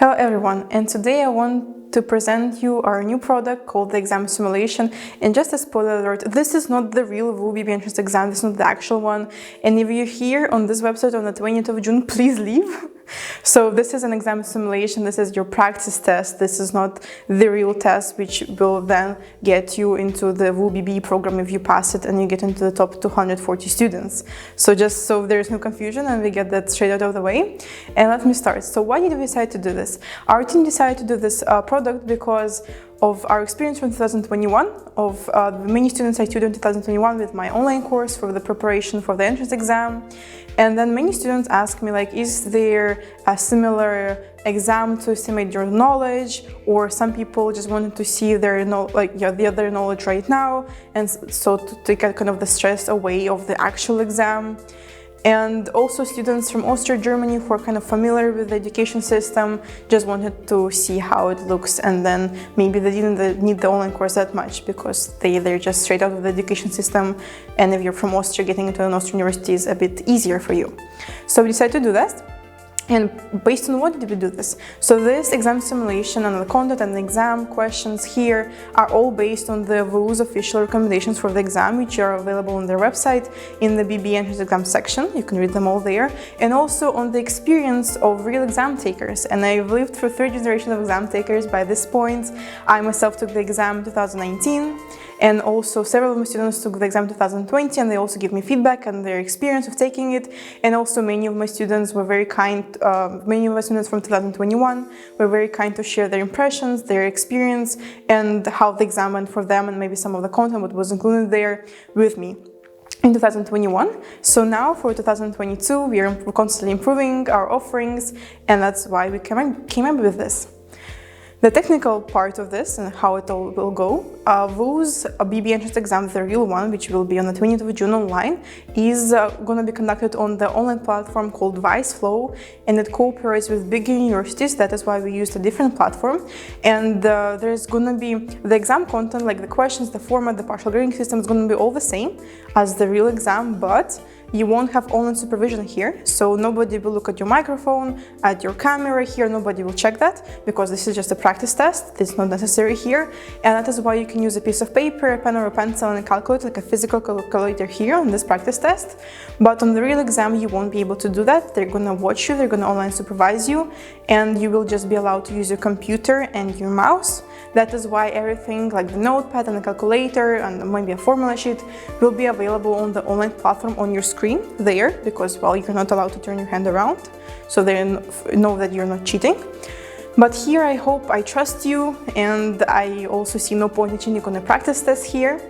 Hello everyone, and today I want to present you our new product called the exam simulation. And just a spoiler alert, this is not the real WU BBE entrance exam, this is not the actual one. And if you're here on this website on the 20th of June, please leave. So this is an exam simulation, this is your practice test, this is not the real test which will then get you into the WU BBE program if you pass it and you get into the top 240 students. So just so there's no confusion and we get that straight out of the way. And let me start. So why did we decide to do this? Our team decided to do this product because of our experience from 2021, of the many students I tutored in 2021 with my online course for the preparation for the entrance exam. And then many students ask me, like, is there a similar exam to estimate your knowledge? Or some people just wanted to see their their knowledge right now, and so to take kind of the stress away of the actual exam. And also students from Austria, Germany, who are kind of familiar with the education system, just wanted to see how it looks, and then maybe they didn't need the online course that much because they're just straight out of the education system, and if you're from Austria, getting into an Austrian university is a bit easier for you. So we decided to do that. And based on what did we do this? So this exam simulation and the content and the exam questions here are all based on the WU's official recommendations for the exam, which are available on their website in the BBE entrance exam section. You can read them all there. And also on the experience of real exam takers. And I've lived through 3 generations of exam takers by this point. I myself took the exam in 2019. And also several of my students took the exam in 2020, and they also give me feedback on their experience of taking it. And also many of my students were very kind, many of my students from 2021 were very kind to share their impressions, their experience, and how the exam went for them, and maybe some of the content what was included there with me in 2021. So now for 2022, we are constantly improving our offerings, and that's why we came up with this. The technical part of this and how it all will go, WU's BBE entrance exam, the real one, which will be on the 20th of June online, is going to be conducted on the online platform called ViceFlow, and it cooperates with big universities. That is why we used a different platform. And there's going to be the exam content, like the questions, the format, the partial grading system is going to be all the same as the real exam, but you won't have online supervision here, so nobody will look at your microphone, at your camera here, nobody will check that, because this is just a practice test, it's not necessary here, and that is why you can use a piece of paper, a pen or a pencil and a calculator, like a physical calculator here on this practice test. But on the real exam, you won't be able to do that. They're gonna watch you, they're gonna online supervise you, and you will just be allowed to use your computer and your mouse. That is why everything like the notepad and the calculator and maybe a formula sheet will be available on the online platform on your screen there, because, well, you're not allowed to turn your hand around, so they know that you're not cheating. But here I trust you, and I also see no point in changing on the practice test here.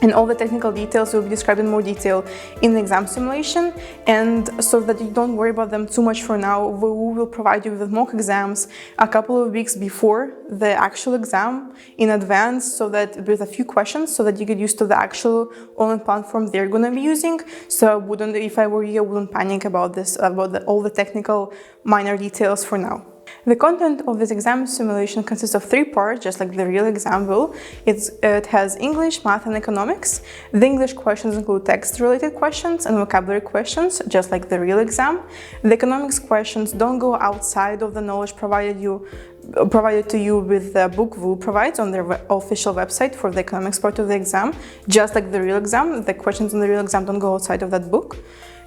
And all the technical details will be described in more detail in the exam simulation. And so that you don't worry about them too much for now, WU will provide you with mock exams a couple of weeks before the actual exam in advance, so that with a few questions, so that you get used to the actual online platform they're going to be using. So if I were you, I wouldn't panic about this, about all the technical minor details for now. The content of this exam simulation consists of 3 parts, just like the real exam will. It has English, math, and economics. The English questions include text-related questions and vocabulary questions, just like the real exam. The economics questions don't go outside of the knowledge provided to you with the book WU provides on their official website for the economics part of the exam. Just like the real exam, the questions in the real exam don't go outside of that book.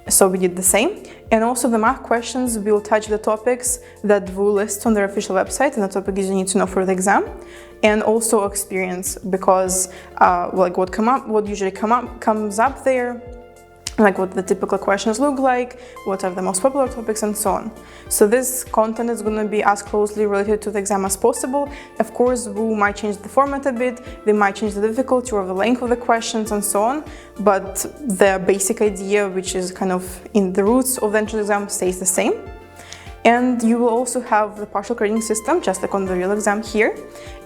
So we did the same. And also the math questions will touch the topics that WU lists on their official website, and the topics you need to know for the exam. And also experience, because like what usually comes up there, like what the typical questions look like, what are the most popular topics, and so on. So this content is going to be as closely related to the exam as possible. Of course, WU might change the format a bit, they might change the difficulty or the length of the questions and so on, but the basic idea, which is kind of in the roots of the entrance exam, stays the same. And you will also have the partial grading system, just like on the real exam here.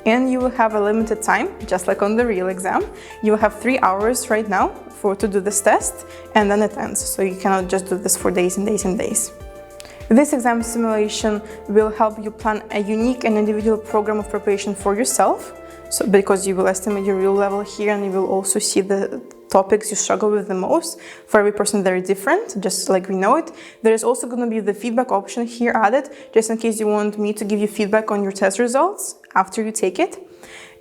And you will have a limited time, just like on the real exam. You will have 3 hours right now to do this test, and then it ends. So you cannot just do this for days and days and days. This exam simulation will help you plan a unique and individual program of preparation for yourself. So because you will estimate your real level here, and you will also see the topics you struggle with the most. For every person, they're different, just like we know it. There is also going to be the feedback option here added, just in case you want me to give you feedback on your test results after you take it.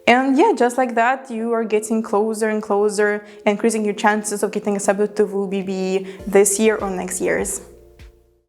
And yeah, just like that, you are getting closer and closer, increasing your chances of getting accepted to WU BBE this year or next year's.